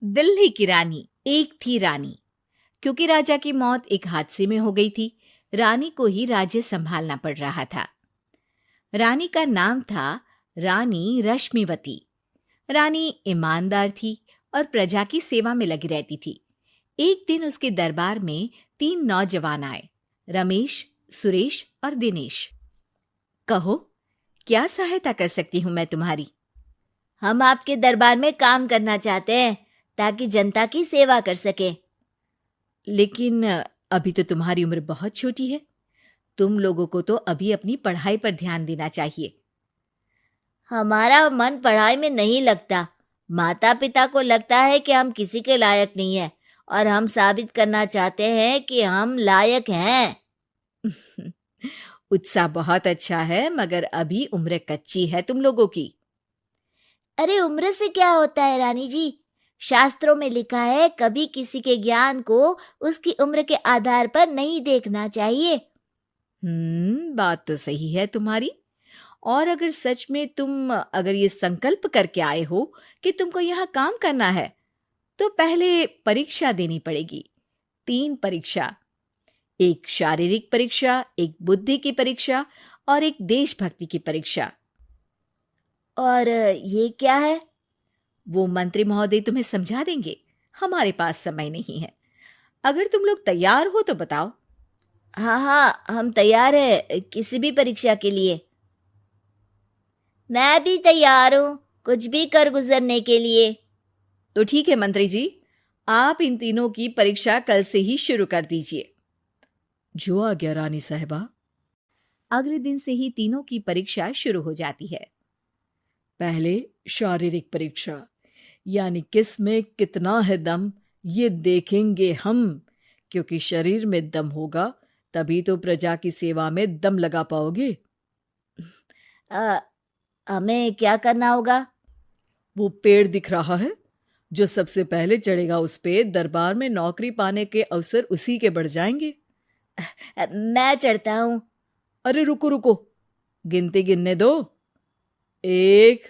दिल्ली की रानी। एक थी रानी। क्योंकि राजा की मौत एक हादसे में हो गई थी, रानी को ही राज्य संभालना पड़ रहा था। रानी का नाम था रानी रश्मिवती। रानी ईमानदार थी और प्रजा की सेवा में लगी रहती थी। एक दिन उसके दरबार में 3 नौजवान आए, रमेश, सुरेश और दिनेश। कहो, क्या सहायता कर सकती हूँ मैं तुम्हारी? हम आपके दरबार में काम करना चाहते हैं ताकि जनता की सेवा कर सके। लेकिन अभी तो तुम्हारी उम्र बहुत छोटी है। तुम लोगों को तो अभी अपनी पढ़ाई पर ध्यान देना चाहिए। हमारा मन पढ़ाई में नहीं लगता। माता पिता को लगता है कि हम किसी के लायक नहीं है और हम साबित करना चाहते हैं कि हम लायक हैं। उत्साह बहुत अच्छा है, मगर अभी उम्र कच्ची है तुम लोगों की। अरे उम्र से क्या होता है रानी जी? शास्त्रों में लिखा है कभी किसी के ज्ञान को उसकी उम्र के आधार पर नहीं देखना चाहिए। बात तो सही है तुम्हारी। और अगर सच में तुम अगर ये संकल्प करके आए हो कि तुमको यहाँ काम करना है, तो पहले परीक्षा देनी पड़ेगी। 3 परीक्षा। एक शारीरिक परीक्षा, एक बुद्धि की परीक्षा और एक देशभक्ति की परीक्षा। और ये क्या है? वो मंत्री महोदय तुम्हें समझा देंगे। हमारे पास समय नहीं है। अगर तुम लोग तैयार हो तो बताओ। हाँ हाँ, हम तैयार है किसी भी परीक्षा के लिए। मैं भी तैयार हूँ कुछ भी कर गुजरने के लिए। तो ठीक है मंत्री जी, आप इन तीनों की परीक्षा कल से ही शुरू कर दीजिए। जो आज्ञा रानी साहिबा। अगले दिन से ही तीनों की परीक्षा शुरू हो जाती है। पहले शारीरिक परीक्षा, यानी किस में कितना है दम, ये देखेंगे हम। क्योंकि शरीर में दम होगा तभी तो प्रजा की सेवा में दम लगा पाओगे। हमें क्या करना होगा? वो पेड़ दिख रहा है, जो सबसे पहले चढ़ेगा उस पे दरबार में नौकरी पाने के अवसर उसी के बढ़ जाएंगे। मैं चढ़ता हूँ। अरे रुको रुको, गिनती गिनने दो। 1,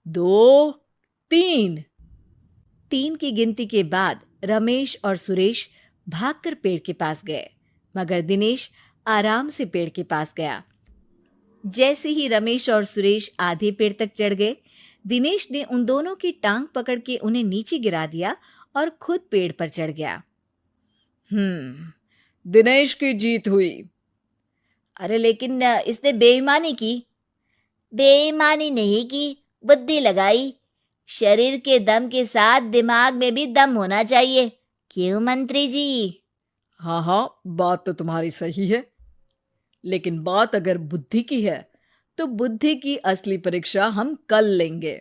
2, 3। 3 की गिनती के बाद रमेश और सुरेश भागकर पेड़ के पास गए, मगर दिनेश आराम से पेड़ के पास गया। जैसे ही रमेश और सुरेश आधे पेड़ तक चढ़ गए, दिनेश ने उन दोनों की टांग पकड़ के उन्हें नीचे गिरा दिया और खुद पेड़ पर चढ़ गया। दिनेश की जीत हुई। अरे लेकिन इसने बेईमानी की। बेईमानी नहीं की, बुद्धि लगाई। शरीर के दम के साथ दिमाग में भी दम होना चाहिए। क्यों मंत्री जी? हाँ हाँ, बात तो तुम्हारी सही है, लेकिन बात अगर बुद्धि की है तो बुद्धि की असली परीक्षा हम कल लेंगे।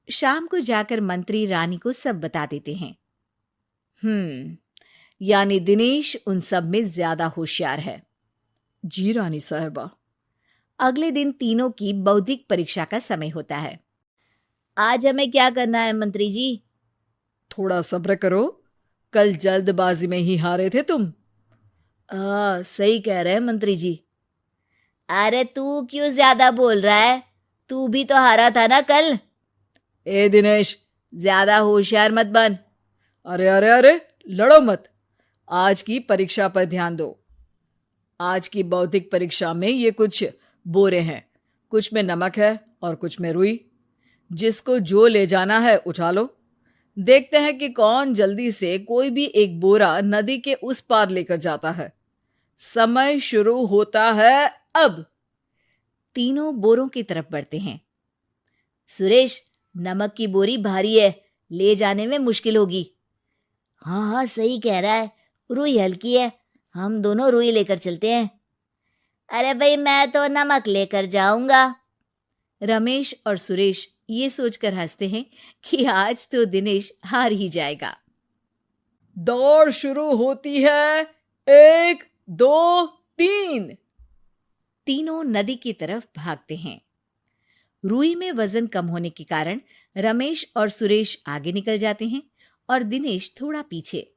शाम को जाकर मंत्री रानी को सब बता देते हैं। यानी दिनेश उन सब में ज्यादा होशियार है। जी रानी साहिबा। अगले दिन तीनों की बौद्धिक परीक्षा का समय होता है। आज हमें क्या करना है मंत्री जी? थोड़ा सब्र करो, कल जल्दबाजी में ही हारे थे तुम। सही कह रहे हैं मंत्री जी। अरे तू क्यों ज्यादा बोल रहा है? तू भी तो हारा था ना कल। ए दिनेश, ज्यादा होशियार मत बन। अरे अरे अरे, लड़ो मत। आज की परीक्षा पर ध्यान दो। आज की बौद्धिक परीक्षा में ये कुछ बोरे हैं, कुछ में नमक है और कुछ में रुई। जिसको जो ले जाना है उठा लो। देखते हैं कि कौन जल्दी से कोई भी एक बोरा नदी के उस पार लेकर जाता है। समय शुरू होता है अब। तीनों बोरों की तरफ बढ़ते हैं। सुरेश, नमक की बोरी भारी है, ले जाने में मुश्किल होगी। हाँ हाँ, सही कह रहा है, रुई हल्की है, हम दोनों रुई लेकर चलते हैं। अरे भाई, मैं तो नमक लेकर जाऊंगा। रमेश और सुरेश ये सोचकर हंसते हैं कि आज तो दिनेश हार ही जाएगा। दौड़ शुरू होती है। 1, 2, 3। तीनों नदी की तरफ भागते हैं। रुई में वजन कम होने के कारण रमेश और सुरेश आगे निकल जाते हैं और दिनेश थोड़ा पीछे।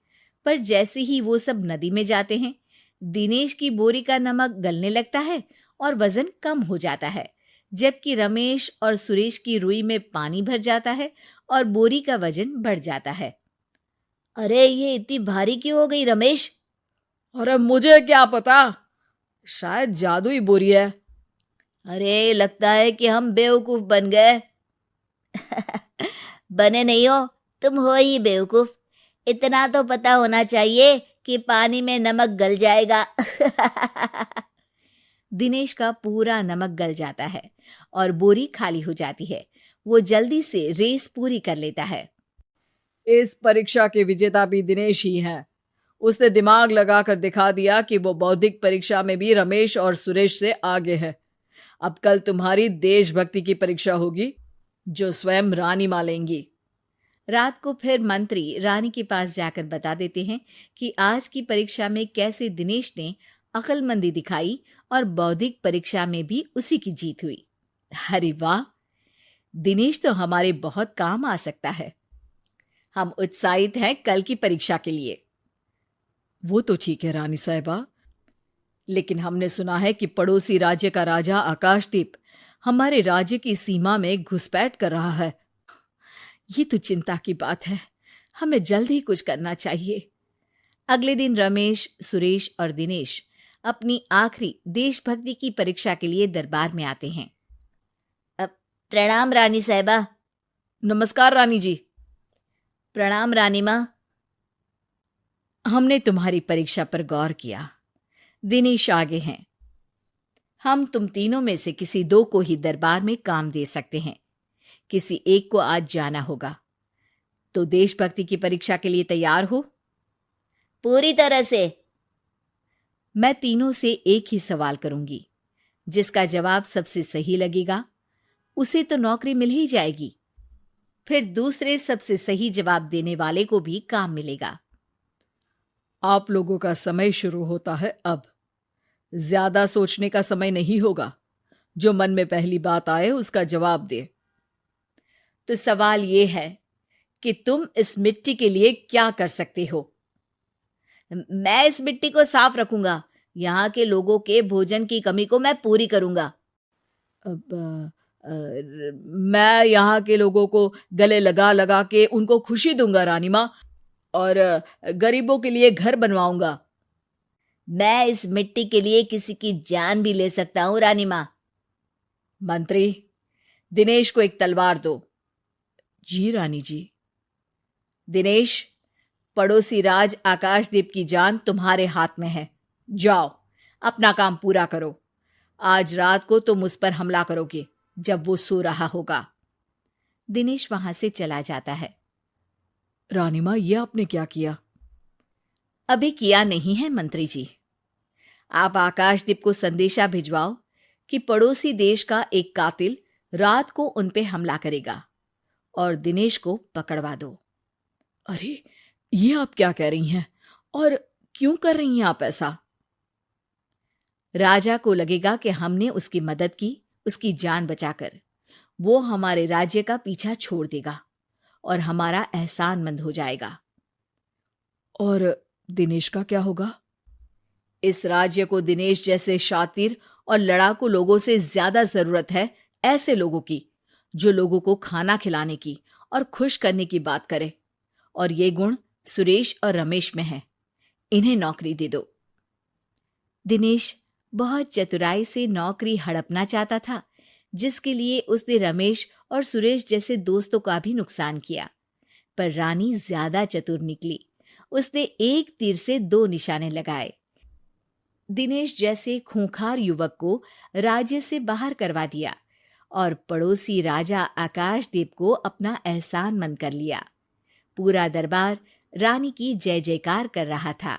पर जैसे ही वो सब नदी में जाते हैं, दिनेश की बोरी का नमक गलने लगता है और वजन कम हो जाता है, जबकि रमेश और सुरेश की रुई में पानी भर जाता है और बोरी का वजन बढ़ जाता है। अरे ये इतनी भारी क्यों हो गई रमेश? अरे मुझे क्या पता, शायद जादुई बोरी है। अरे लगता है कि हम बेवकूफ बन गए। बने नहीं हो, तुम हो ही बेवकूफ। इतना तो पता होना चाहिए कि पानी में नमक गल जाएगा। दिनेश का पूरा नमक गल जाता है और बोरी खाली हो जाती है। वो जल्दी से रेस पूरी कर लेता है। इस परीक्षा के विजेता भी दिनेश ही हैं। उसने दिमाग लगाकर दिखा दिया कि वो बौद्धिक परीक्षा में भी रमेश और सुरेश से आगे है। अब कल तुम्हारी देशभक्ति की परीक्षा होगी, जो स्वयं रानी माँ लेंगी। रात को फिर मंत्री रानी के पास जाकर बता देते हैं कि आज की परीक्षा में कैसे दिनेश ने अक्लमंदी दिखाई और बौद्धिक परीक्षा में भी उसी की जीत हुई। अरे वाह, दिनेश तो हमारे बहुत काम आ सकता है। हम उत्साहित हैं कल की परीक्षा के लिए। वो तो ठीक है रानी साहिबा, लेकिन हमने सुना है कि पड़ोसी राज्य का राजा आकाशदीप हमारे राज्य की सीमा में घुसपैठ कर रहा है। ये तो चिंता की बात है। हमें जल्द ही कुछ करना चाहिए। अगले दिन रमेश, सुरेश और दिनेश अपनी आखिरी देशभक्ति की परीक्षा के लिए दरबार में आते हैं। प्रणाम रानी साहिबा। नमस्कार रानी जी। प्रणाम रानी माँ। हमने तुम्हारी परीक्षा पर गौर किया। दिनेश आगे हैं। हम तुम तीनों में से किसी दो को ही दरबार में काम दे सकते हैं। किसी एक को आज जाना होगा। तो देशभक्ति की परीक्षा के लिए तैयार हो? पूरी तरह से। मैं तीनों से एक ही सवाल करूंगी। जिसका जवाब सबसे सही लगेगा उसे तो नौकरी मिल ही जाएगी। फिर दूसरे सबसे सही जवाब देने वाले को भी काम मिलेगा। आप लोगों का समय शुरू होता है अब। ज्यादा सोचने का समय नहीं होगा। जो मन में पहली बात आए उसका जवाब दे। तो सवाल यह है कि तुम इस मिट्टी के लिए क्या कर सकते हो? मैं इस मिट्टी को साफ रखूंगा। यहाँ के लोगों के भोजन की कमी को मैं पूरी करूंगा। मैं यहाँ के लोगों को गले लगा लगा के उनको खुशी दूंगा रानी माँ, और गरीबों के लिए घर बनवाऊंगा। मैं इस मिट्टी के लिए किसी की जान भी ले सकता हूँ रानी माँ। मंत्री, दिनेश को एक तलवार दो। जी रानी जी। दिनेश, पड़ोसी राज आकाशदीप की जान तुम्हारे हाथ में है। जाओ, अपना काम पूरा करो। आज रात को तुम उस पर हमला करोगे जब वो सो रहा होगा। दिनेश वहां से चला जाता है। रानी माँ, ये आपने क्या किया? अभी किया नहीं है मंत्री जी। आप आकाशदीप को संदेशा भिजवाओ कि पड़ोसी देश का एक कातिल रात को उन पे हमला करेगा और दिनेश को पकड़वा दो। अरे, ये आप क्या कह रही हैं? और क्यों कर रही हैं आप ऐसा? राजा को लगेगा कि हमने उसकी मदद की, उसकी जान बचाकर। वो हमारे राज्य का पीछा छोड़ देगा और हमारा एहसानमंद हो जाएगा। और दिनेश का क्या होगा? इस राज्य को दिनेश जैसे शातिर और लड़ाकू लोगों से ज्यादा जरूरत है। ऐसे लोगों की जो लोगों को खाना खिलाने की और खुश करने की बात करे। और ये गुण सुरेश और रमेश में है। इन्हें नौकरी दे दो। दिनेश बहुत चतुराई से नौकरी हड़पना चाहता था, जिसके लिए उसने रमेश और सुरेश जैसे दोस्तों का भी नुकसान किया। पर रानी ज्यादा चतुर निकली। उसने एक तीर से दो निशाने लगाए। दिनेश जैसे खूंखार युवक को राज्य से बाहर करवा दिया और पड़ोसी राजा आकाशदीप को अपना एहसानमंद कर लिया। पूरा दरबार रानी की जय जयकार कर रहा था।